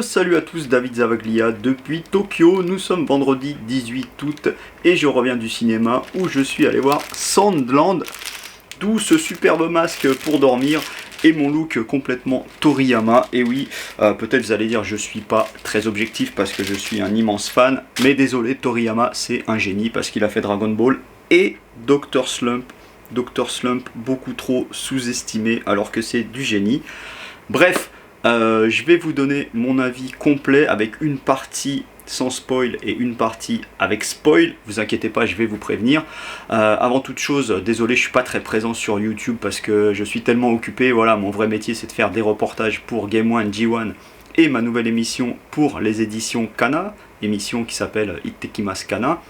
Salut à tous, David Zavaglia depuis Tokyo. Nous sommes vendredi 18 août et je reviens du cinéma où je suis allé voir Sandland, d'où ce superbe masque pour dormir et mon look complètement Toriyama. Et oui, peut-être vous allez dire je suis pas très objectif parce que je suis un immense fan, mais désolé, Toriyama c'est un génie parce qu'il a fait Dragon Ball et Dr. Slump. Dr. Slump beaucoup trop sous-estimé alors que c'est du génie. Bref, je vais vous donner mon avis complet avec une partie sans spoil et une partie avec spoil. Vous inquiétez pas, je vais vous prévenir. Avant toute chose, désolé, je suis pas très présent sur YouTube parce que je suis tellement occupé. Voilà, mon vrai métier c'est de faire des reportages pour Game One, G1 et ma nouvelle émission pour les éditions Kana, émission qui s'appelle Ittekimasu Kana.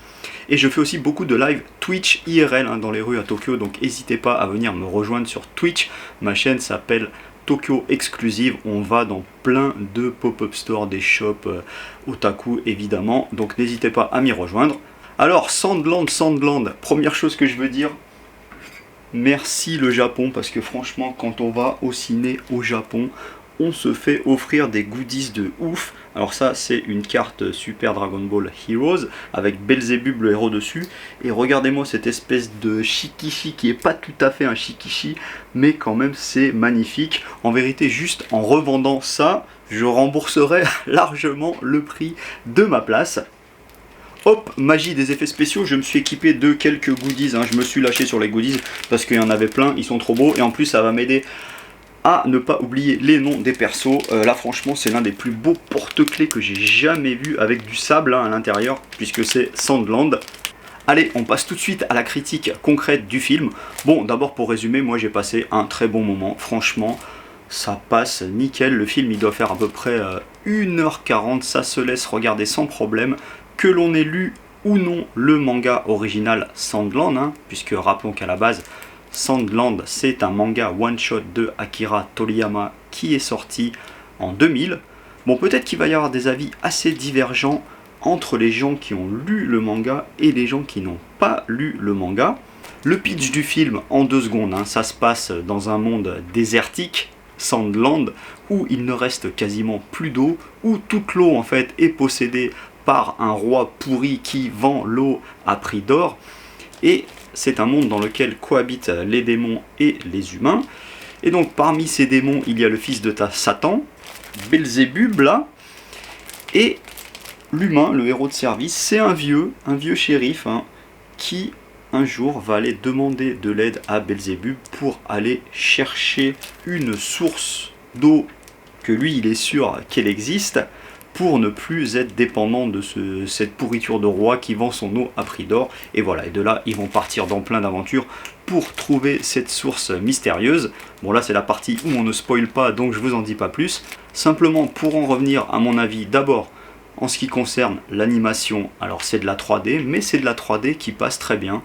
Et je fais aussi beaucoup de live Twitch IRL dans les rues à Tokyo, donc n'hésitez pas à venir me rejoindre sur Twitch. Ma chaîne s'appelle Tokyo Exclusive, on va dans plein de pop-up stores, des shops otaku évidemment, donc n'hésitez pas à m'y rejoindre. Alors Sandland, première chose que je veux dire, merci le Japon, parce que franchement quand on va au ciné au Japon, on se fait offrir des goodies de ouf. Alors ça c'est une carte Super Dragon Ball Heroes avec Belzébub le héros dessus. Et regardez-moi cette espèce de shikishi qui est pas tout à fait un shikishi, mais quand même c'est magnifique. En vérité, juste en revendant ça, je rembourserai largement le prix de ma place. Hop, magie des effets spéciaux, je me suis équipé de quelques goodies, je me suis lâché sur les goodies parce qu'il y en avait plein, ils sont trop beaux et en plus ça va m'aider à ne pas oublier les noms des persos. Là franchement c'est l'un des plus beaux porte-clés que j'ai jamais vu avec du sable à l'intérieur, puisque c'est Sandland. Allez, on passe tout de suite à la critique concrète du film. Bon, d'abord pour résumer, moi j'ai passé un très bon moment, franchement ça passe nickel. Le film il doit faire à peu près 1h40, ça se laisse regarder sans problème, que l'on ait lu ou non le manga original Sandland, puisque rappelons qu'à la base Sandland, c'est un manga one-shot de Akira Toriyama qui est sorti en 2000. Bon, peut-être qu'il va y avoir des avis assez divergents entre les gens qui ont lu le manga et les gens qui n'ont pas lu le manga. Le pitch du film, en 2 secondes, ça se passe dans un monde désertique, Sandland, où il ne reste quasiment plus d'eau, où toute l'eau en fait est possédée par un roi pourri qui vend l'eau à prix d'or. Et c'est un monde dans lequel cohabitent les démons et les humains. Et donc parmi ces démons, il y a le fils de Satan, Belzébub là. Et l'humain, le héros de service, c'est un vieux shérif qui un jour va aller demander de l'aide à Belzébub pour aller chercher une source d'eau que lui il est sûr qu'elle existe, pour ne plus être dépendant de cette pourriture de roi qui vend son eau à prix d'or. Et voilà, et de là, ils vont partir dans plein d'aventures pour trouver cette source mystérieuse. Bon, là, c'est la partie où on ne spoil pas, donc je vous en dis pas plus. Simplement, pour en revenir à mon avis, d'abord, en ce qui concerne l'animation, alors c'est de la 3D, mais c'est de la 3D qui passe très bien.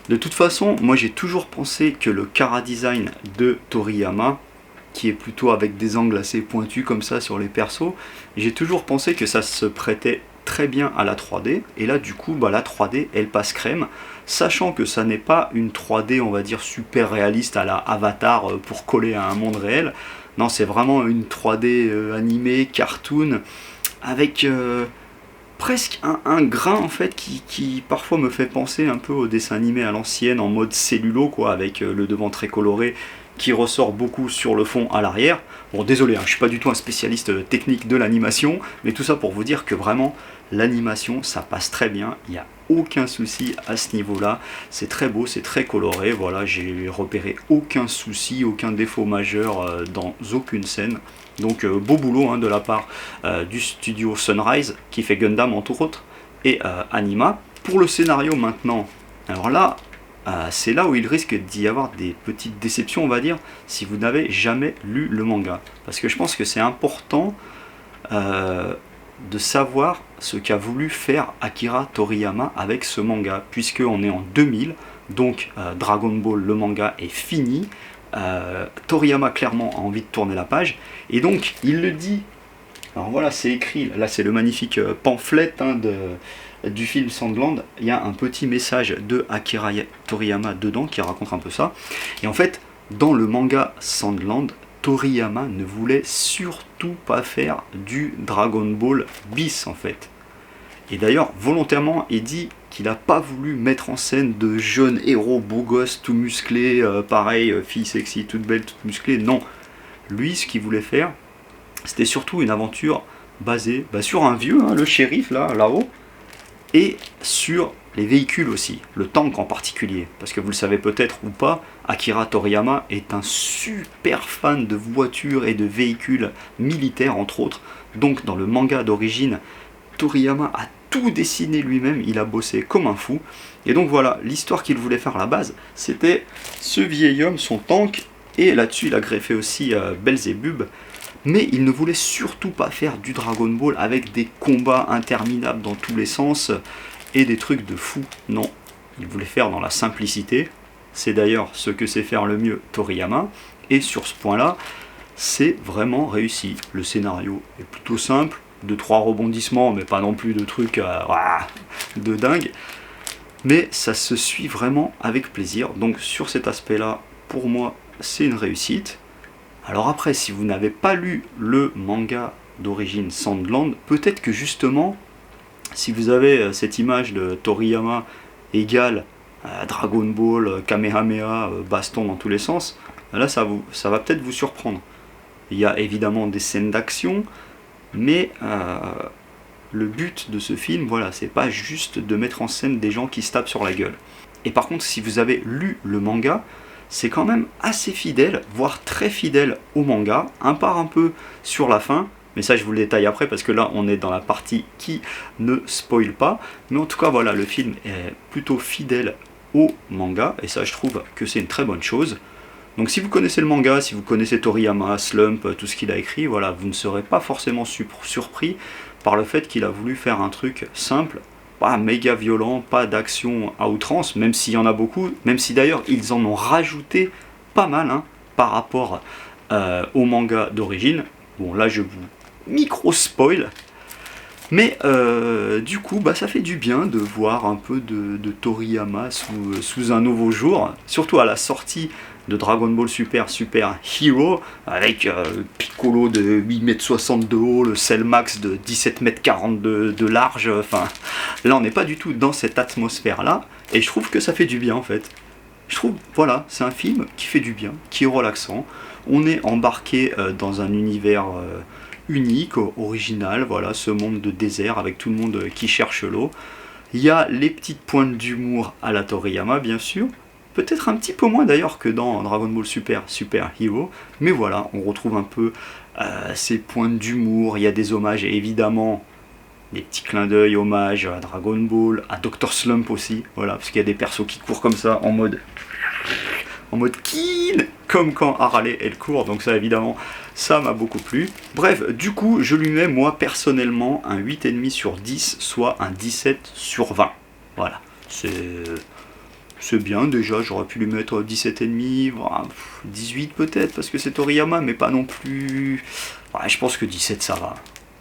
De toute façon, moi j'ai toujours pensé que le chara-design de Toriyama, qui est plutôt avec des angles assez pointus comme ça sur les persos, j'ai toujours pensé que ça se prêtait très bien à la 3D, et là du coup la 3D elle passe crème, sachant que ça n'est pas une 3D on va dire super réaliste à la Avatar pour coller à un monde réel. Non, c'est vraiment une 3D animée, cartoon, avec presque un grain en fait qui parfois me fait penser un peu au dessin animé à l'ancienne en mode cellulo quoi, avec le devant très coloré qui ressort beaucoup sur le fond à l'arrière. Bon, désolé, je suis pas du tout un spécialiste technique de l'animation, mais tout ça pour vous dire que vraiment l'animation ça passe très bien, il n'y a aucun souci à ce niveau là, c'est très beau, c'est très coloré, voilà, j'ai repéré aucun souci, aucun défaut majeur dans aucune scène. Donc beau boulot de la part du studio Sunrise qui fait Gundam entre autres et Anima. Pour le scénario maintenant, alors là c'est là où il risque d'y avoir des petites déceptions on va dire si vous n'avez jamais lu le manga, parce que je pense que c'est important de savoir ce qu'a voulu faire Akira Toriyama avec ce manga, puisque on est en 2000, donc Dragon Ball le manga est fini. Toriyama clairement a envie de tourner la page, et donc il le dit, alors voilà c'est écrit, là c'est le magnifique pamphlet du film Sandland, il y a un petit message de Akira Toriyama dedans qui raconte un peu ça, et en fait dans le manga Sandland, Toriyama ne voulait surtout pas faire du Dragon Ball bis en fait. Et d'ailleurs, volontairement, il dit qu'il n'a pas voulu mettre en scène de jeunes héros beaux gosses, tout musclés, pareil, filles sexy, toutes belles, toutes musclées. Non. Lui, ce qu'il voulait faire, c'était surtout une aventure basée sur un vieux, hein, le shérif, là-haut, et sur les véhicules aussi, le tank en particulier. Parce que vous le savez peut-être ou pas, Akira Toriyama est un super fan de voitures et de véhicules militaires, entre autres. Donc, dans le manga d'origine, Toriyama a tout dessiné lui-même, il a bossé comme un fou. Et donc voilà, l'histoire qu'il voulait faire à la base, c'était ce vieil homme, son tank, et là-dessus il a greffé aussi Belzébub. Mais il ne voulait surtout pas faire du Dragon Ball avec des combats interminables dans tous les sens et des trucs de fou. Non, il voulait faire dans la simplicité. C'est d'ailleurs ce que sait faire le mieux Toriyama. Et sur ce point-là, c'est vraiment réussi. Le scénario est plutôt simple. 2-3 rebondissements, mais pas non plus de trucs de dingue. Mais ça se suit vraiment avec plaisir. Donc sur cet aspect-là, pour moi, c'est une réussite. Alors après, si vous n'avez pas lu le manga d'origine Sandland, peut-être que justement, si vous avez cette image de Toriyama égale Dragon Ball, Kamehameha, baston dans tous les sens, là ça va peut-être vous surprendre. Il y a évidemment des scènes d'action, mais le but de ce film, voilà, c'est pas juste de mettre en scène des gens qui se tapent sur la gueule. Et par contre, si vous avez lu le manga, c'est quand même assez fidèle, voire très fidèle au manga, un peu sur la fin, mais ça je vous le détaille après parce que là on est dans la partie qui ne spoil pas, mais en tout cas voilà, le film est plutôt fidèle au manga, et ça je trouve que c'est une très bonne chose. Donc si vous connaissez le manga, si vous connaissez Toriyama, Slump, tout ce qu'il a écrit, voilà, vous ne serez pas forcément surpris par le fait qu'il a voulu faire un truc simple, pas méga violent, pas d'action à outrance, même s'il y en a beaucoup, même si d'ailleurs ils en ont rajouté pas mal hein, par rapport au manga d'origine. Bon là je vous micro-spoil, mais du coup ça fait du bien de voir un peu de Toriyama sous un nouveau jour, surtout à la sortie de Dragon Ball Super Hero, avec Piccolo de 8,60 m de haut, le Cell Max de 17,40 m de large, enfin là on n'est pas du tout dans cette atmosphère là, et je trouve que ça fait du bien en fait. Je trouve, voilà, c'est un film qui fait du bien, qui est relaxant, on est embarqué dans un univers unique, original, voilà, ce monde de désert avec tout le monde qui cherche l'eau. Il y a les petites pointes d'humour à la Toriyama bien sûr, peut-être un petit peu moins d'ailleurs que dans Dragon Ball Super Hero, mais voilà, on retrouve un peu ces pointes d'humour, il y a des hommages et évidemment des petits clins d'œil, hommages à Dragon Ball, à Dr Slump aussi, voilà, parce qu'il y a des persos qui courent comme ça en mode kill, comme quand Harale elle court, donc ça évidemment ça m'a beaucoup plu. Bref, du coup je lui mets moi personnellement un 8,5 sur 10, soit un 17 sur 20, voilà, c'est bien déjà, j'aurais pu lui mettre 17,5, 18 peut-être, parce que c'est Toriyama, mais pas non plus... Ouais, je pense que 17 ça va.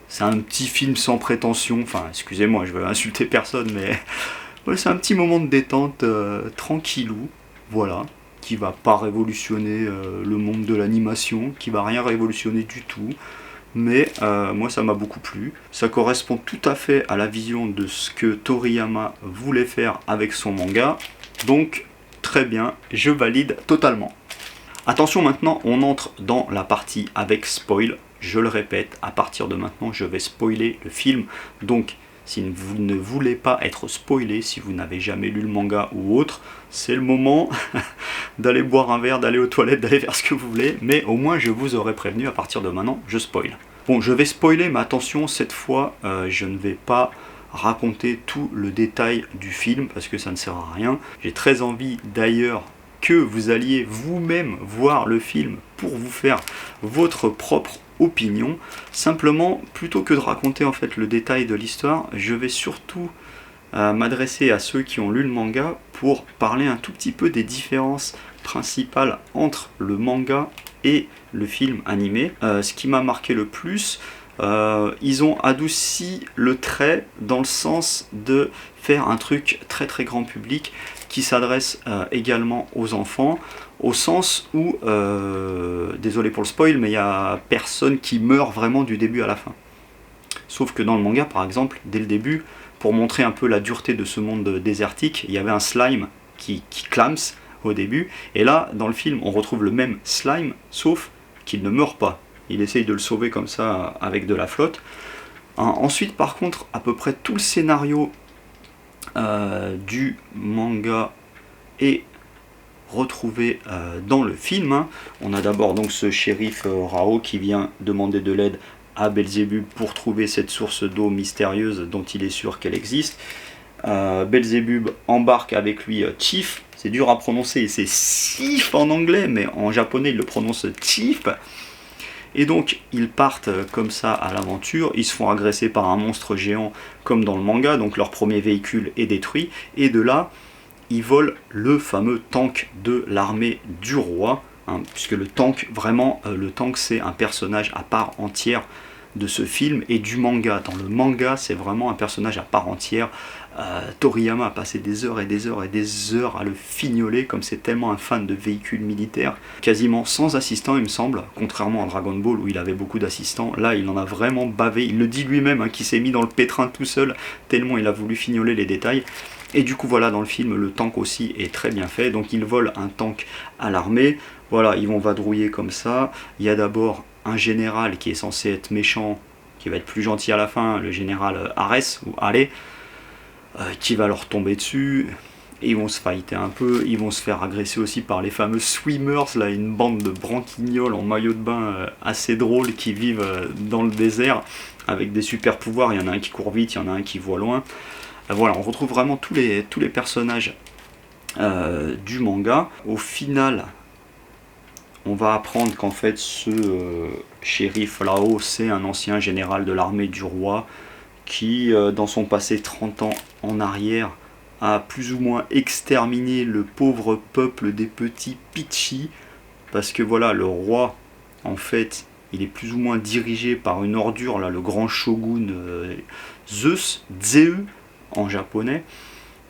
C'est un petit film sans prétention, enfin excusez-moi, je veux insulter personne, mais ouais, c'est un petit moment de détente tranquillou, voilà, qui va pas révolutionner le monde de l'animation, qui va rien révolutionner du tout, mais moi ça m'a beaucoup plu. Ça correspond tout à fait à la vision de ce que Toriyama voulait faire avec son manga, donc très bien, je valide totalement. Attention, maintenant on entre dans la partie avec spoil. Je le répète, à partir de maintenant je vais spoiler le film, donc si vous ne voulez pas être spoilé, si vous n'avez jamais lu le manga ou autre, c'est le moment d'aller boire un verre, d'aller aux toilettes, d'aller faire ce que vous voulez, mais au moins je vous aurais prévenu, à partir de maintenant je spoil. Bon, je vais spoiler, mais attention, cette fois je ne vais pas raconter tout le détail du film parce que ça ne sert à rien. J'ai très envie d'ailleurs que vous alliez vous-même voir le film pour vous faire votre propre opinion. Simplement, plutôt que de raconter en fait le détail de l'histoire, je vais surtout m'adresser à ceux qui ont lu le manga pour parler un tout petit peu des différences principales entre le manga et le film animé. Ce qui m'a marqué le plus, ils ont adouci le trait dans le sens de faire un truc très très grand public qui s'adresse également aux enfants, au sens où, désolé pour le spoil, mais il n'y a personne qui meurt vraiment du début à la fin. Sauf que dans le manga, par exemple, dès le début, pour montrer un peu la dureté de ce monde désertique, il y avait un slime qui clams au début, et là, dans le film, on retrouve le même slime, sauf qu'il ne meurt pas. Il essaye de le sauver comme ça avec de la flotte. Ensuite, par contre, à peu près tout le scénario du manga est retrouvé dans le film. On a d'abord donc ce shérif Rao qui vient demander de l'aide à Belzébub pour trouver cette source d'eau mystérieuse dont il est sûr qu'elle existe. Belzébub embarque avec lui Chief, c'est dur à prononcer, c'est Sif en anglais, mais en japonais il le prononce Chief. Et donc ils partent comme ça à l'aventure, ils se font agresser par un monstre géant comme dans le manga, donc leur premier véhicule est détruit, et de là ils volent le fameux tank de l'armée du roi, puisque le tank, vraiment, le tank c'est un personnage à part entière de ce film et du manga. Dans le manga, c'est vraiment un personnage à part entière. Toriyama a passé des heures et des heures et des heures à le fignoler, comme c'est tellement un fan de véhicules militaires, quasiment sans assistant il me semble, contrairement à Dragon Ball où il avait beaucoup d'assistants. Là il en a vraiment bavé, il le dit lui-même, qu'il s'est mis dans le pétrin tout seul, tellement il a voulu fignoler les détails. Et du coup voilà, dans le film le tank aussi est très bien fait, donc ils volent un tank à l'armée. Voilà, ils vont vadrouiller comme ça. Il y a d'abord un général qui est censé être méchant, qui va être plus gentil à la fin, le général Ares ou Ale, qui va leur tomber dessus. Et ils vont se fighter un peu, ils vont se faire agresser aussi par les fameux swimmers, là, une bande de branquignoles en maillot de bain assez drôles qui vivent dans le désert avec des super pouvoirs. Il y en a un qui court vite, il y en a un qui voit loin. Voilà, on retrouve vraiment tous les personnages du manga. Au final, on va apprendre qu'en fait ce shérif là-haut, c'est un ancien général de l'armée du roi qui, dans son passé 30 ans en arrière, a plus ou moins exterminé le pauvre peuple des petits Pichi, parce que voilà, le roi, en fait, il est plus ou moins dirigé par une ordure, là, le grand shogun Zeus, Zeu en japonais,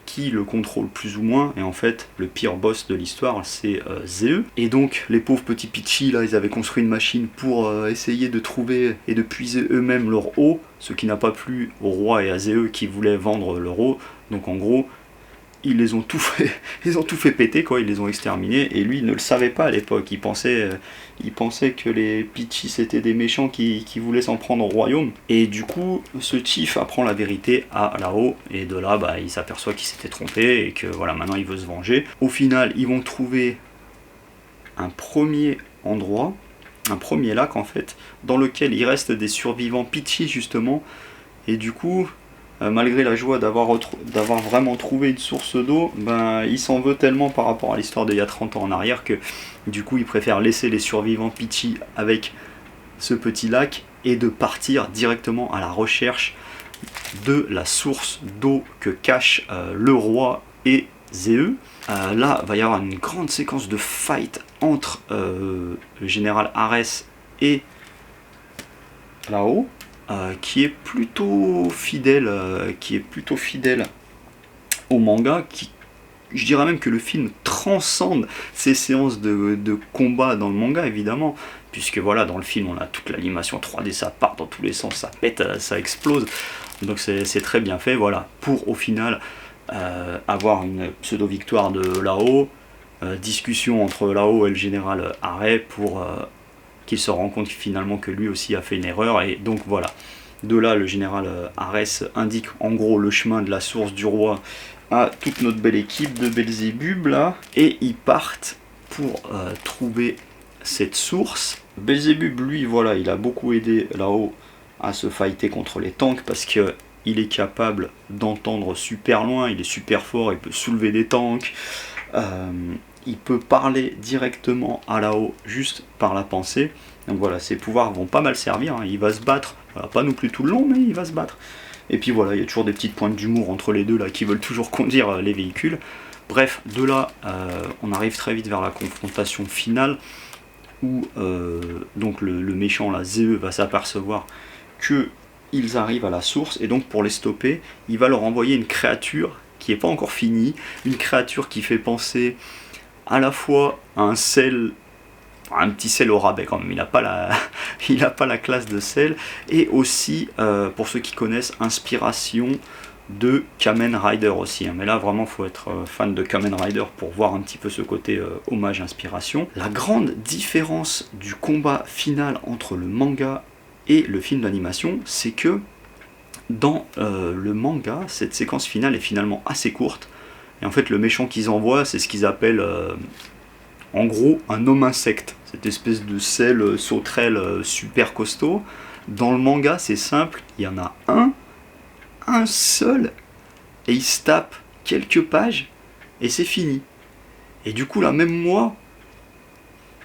qui le contrôle plus ou moins, et en fait le pire boss de l'histoire c'est Zeu. Et donc les pauvres petits Pichi là, ils avaient construit une machine pour essayer de trouver et de puiser eux-mêmes leur eau, ce qui n'a pas plu au roi et à Zeu qui voulaient vendre leur eau. Donc en gros ils les ont tout fait, ils ont tout fait péter quoi, ils les ont exterminés, et lui il ne le savait pas à l'époque, il pensait que les Pichi c'était des méchants qui voulaient s'en prendre au royaume, et du coup ce chief apprend la vérité à Lao, et de là il s'aperçoit qu'il s'était trompé, et que voilà, maintenant il veut se venger. Au final ils vont trouver un premier endroit, un premier lac en fait, dans lequel il reste des survivants Pichi justement, et du coup malgré la joie d'avoir vraiment trouvé une source d'eau, il s'en veut tellement par rapport à l'histoire d'il y a 30 ans en arrière que du coup il préfère laisser les survivants Pichi avec ce petit lac et de partir directement à la recherche de la source d'eau que cachent le roi et Zeu. Là va y avoir une grande séquence de fight entre le général Ares et Lao. Qui est plutôt fidèle au manga, je dirais même que le film transcende ces séances de combat dans le manga évidemment, puisque voilà, dans le film on a toute l'animation 3D, ça part dans tous les sens, ça pète, ça explose, donc c'est très bien fait, voilà, pour au final avoir une pseudo-victoire de Lao, discussion entre Lao et le général Are pour qu'il se rend compte finalement que lui aussi a fait une erreur, et donc voilà. De là, le général Ares indique en gros le chemin de la source du roi à toute notre belle équipe de Belzébub là, et ils partent pour trouver cette source. Belzébub, lui, voilà, il a beaucoup aidé là-haut à se fighter contre les tanks, parce que il est capable d'entendre super loin, il est super fort, il peut soulever des tanks. Il peut parler directement à Lao juste par la pensée. Donc voilà, ses pouvoirs vont pas mal servir, il va se battre, voilà, pas non plus tout le long, mais il va se battre. Et puis voilà, il y a toujours des petites pointes d'humour entre les deux là qui veulent toujours conduire les véhicules. Bref, de là, on arrive très vite vers la confrontation finale, où donc le méchant là, Zeu, va s'apercevoir qu'ils arrivent à la source, et donc pour les stopper, il va leur envoyer une créature qui n'est pas encore fini, une créature qui fait penser à la fois à un sel, un petit sel au rabais quand même, il n'a pas la classe de sel, et aussi, pour ceux qui connaissent, inspiration de Kamen Rider aussi, hein. Mais là vraiment faut être fan de Kamen Rider pour voir un petit peu ce côté hommage inspiration. La grande différence du combat final entre le manga et le film d'animation, c'est que dans le manga, cette séquence finale est finalement assez courte, et en fait le méchant qu'ils envoient, c'est ce qu'ils appellent en gros un homme insecte, cette espèce de sel sauterelle super costaud. Dans le manga c'est simple, il y en a un seul, et il se tape quelques pages et c'est fini. Et du coup là, même moi,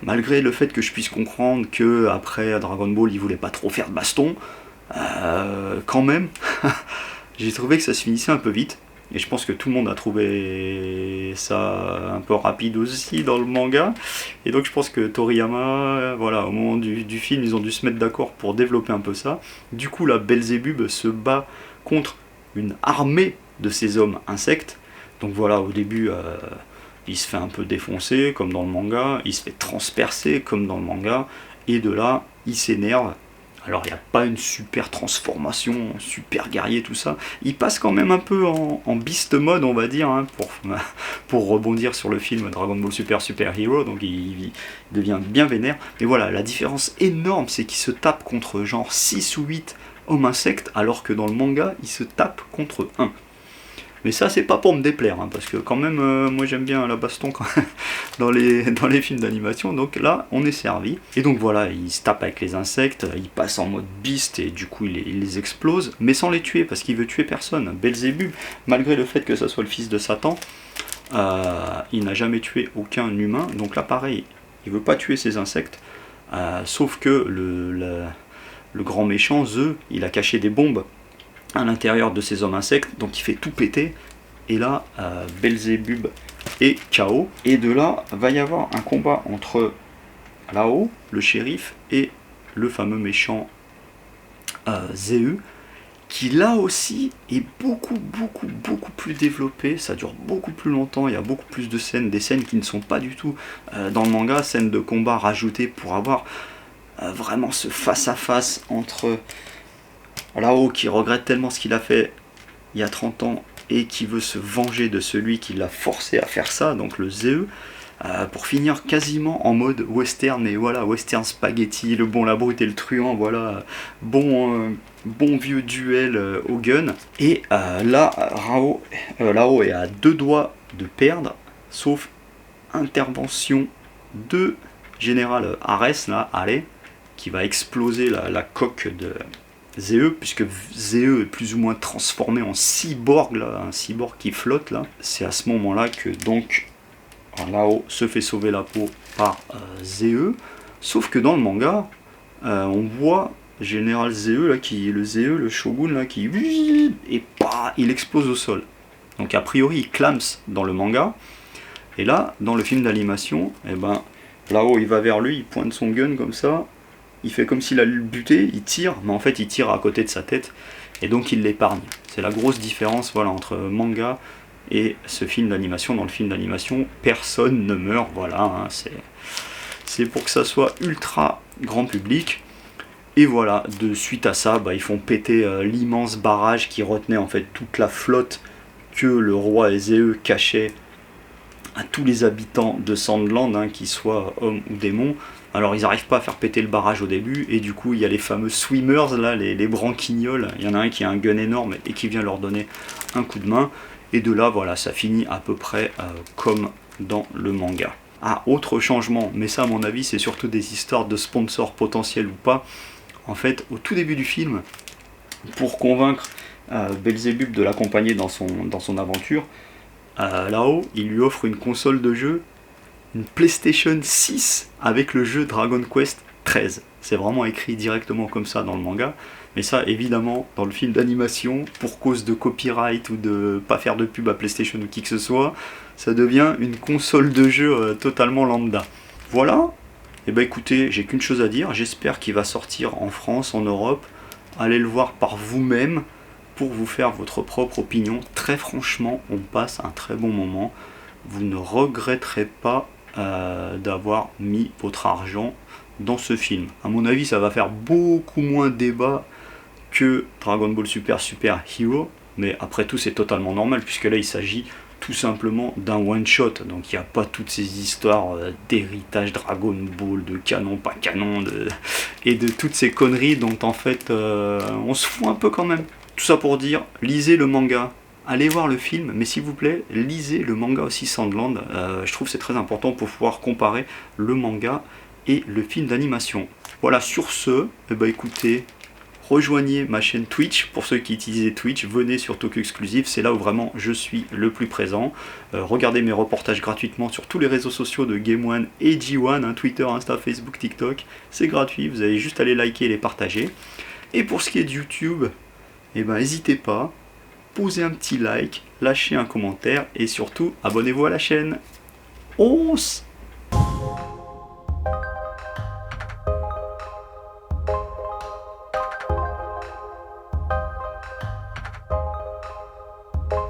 malgré le fait que je puisse comprendre que après Dragon Ball il voulait pas trop faire de baston, quand même j'ai trouvé que ça se finissait un peu vite, et je pense que tout le monde a trouvé ça un peu rapide aussi dans le manga, et donc je pense que Toriyama, voilà, au moment du film ils ont dû se mettre d'accord pour développer un peu ça. Du coup là, Belzébub se bat contre une armée de ces hommes insectes. Donc voilà, au début il se fait un peu défoncer comme dans le manga, il se fait transpercer comme dans le manga, et de là il s'énerve. Alors il n'y a pas une super transformation, super guerrier, tout ça. Il passe quand même un peu en beast mode, on va dire, hein, pour rebondir sur le film Dragon Ball Super Super Hero, donc il devient bien vénère. Mais voilà, la différence énorme, c'est qu'il se tape contre genre 6 ou 8 hommes insectes, alors que dans le manga, il se tape contre 1. Mais ça, c'est pas pour me déplaire, hein, parce que quand même, moi j'aime bien la baston quand même dans les films d'animation, donc là, on est servi. Et donc voilà, il se tape avec les insectes, il passe en mode beast, et du coup, il les explose, mais sans les tuer, parce qu'il veut tuer personne. Belzébub, malgré le fait que ça soit le fils de Satan, il n'a jamais tué aucun humain, donc là, pareil, il veut pas tuer ces insectes, sauf que le grand méchant, Zeus, il a caché des bombes à l'intérieur de ces hommes insectes, donc il fait tout péter, et là Belzébub est KO, et de là va y avoir un combat entre Lao, le shérif, et le fameux méchant Zeu, qui là aussi est beaucoup plus développé, ça dure beaucoup plus longtemps, il y a beaucoup plus de scènes, des scènes qui ne sont pas du tout dans le manga, scènes de combat rajoutées pour avoir vraiment ce face à face entre Lao, qui regrette tellement ce qu'il a fait il y a 30 ans et qui veut se venger de celui qui l'a forcé à faire ça, donc le Zeu, pour finir quasiment en mode western, mais voilà, western spaghetti, le bon, la brute et le truand, voilà, bon vieux duel au gun. Et là, Lao est à 2 doigts de perdre, sauf intervention de Général Ares, là, allez, qui va exploser la coque de Zeu, puisque Zeu est plus ou moins transformé en cyborg, là, un cyborg qui flotte là. C'est à ce moment-là que donc Lao se fait sauver la peau par Zeu, sauf que dans le manga, on voit Général Zeu là, le shogun là, qui et bah, il explose au sol. Donc a priori il clams dans le manga, et là dans le film d'animation, et ben Lao il va vers lui, il pointe son gun comme ça. Il fait comme s'il allait le buter, il tire, mais en fait il tire à côté de sa tête, et donc il l'épargne. C'est la grosse différence, voilà, entre manga et ce film d'animation. Dans le film d'animation, personne ne meurt, voilà, hein, c'est pour que ça soit ultra grand public. Et voilà, de suite à ça, bah, ils font péter l'immense barrage qui retenait en fait toute la flotte que le roi Zeu cachait à tous les habitants de Sandland, hein, qu'ils soient hommes ou démons. Alors ils n'arrivent pas à faire péter le barrage au début, et du coup il y a les fameux swimmers, là, les branquignoles, il y en a un qui a un gun énorme et qui vient leur donner un coup de main, et de là voilà, ça finit à peu près comme dans le manga. Ah, autre changement, mais ça à mon avis c'est surtout des histoires de sponsors potentiels ou pas. En fait, au tout début du film, pour convaincre Belzébub de l'accompagner dans son aventure, là-haut il lui offre une console de jeu, une PlayStation 6 avec le jeu Dragon Quest 13. C'est vraiment écrit directement comme ça dans le manga. Mais ça, évidemment, dans le film d'animation, pour cause de copyright ou de pas faire de pub à PlayStation ou qui que ce soit, ça devient une console de jeu totalement lambda. Voilà. Et ben écoutez, j'ai qu'une chose à dire. J'espère qu'il va sortir en France, en Europe. Allez le voir par vous-même pour vous faire votre propre opinion. Très franchement, on passe un très bon moment. Vous ne regretterez pas d'avoir mis votre argent dans ce film. À mon avis, ça va faire beaucoup moins débat que Dragon Ball Super Super Hero, mais après tout c'est totalement normal puisque là il s'agit tout simplement d'un one shot, donc il n'y a pas toutes ces histoires d'héritage Dragon Ball, de canon, pas canon, et de toutes ces conneries dont en fait on se fout un peu quand même. Tout ça pour dire, lisez le manga, allez voir le film, mais s'il vous plaît, lisez le manga aussi Sandland, je trouve que c'est très important pour pouvoir comparer le manga et le film d'animation. Voilà, sur ce, eh ben, écoutez, rejoignez ma chaîne Twitch, pour ceux qui utilisent Twitch, venez sur Tokyo Exclusive, c'est là où vraiment je suis le plus présent. Regardez mes reportages gratuitement sur tous les réseaux sociaux de Game One et G1, hein, Twitter, Insta, Facebook, TikTok, c'est gratuit, vous avez juste à les liker et les partager. Et pour ce qui est de YouTube, eh ben, n'hésitez pas, posez un petit like, lâchez un commentaire et surtout abonnez-vous à la chaîne. Os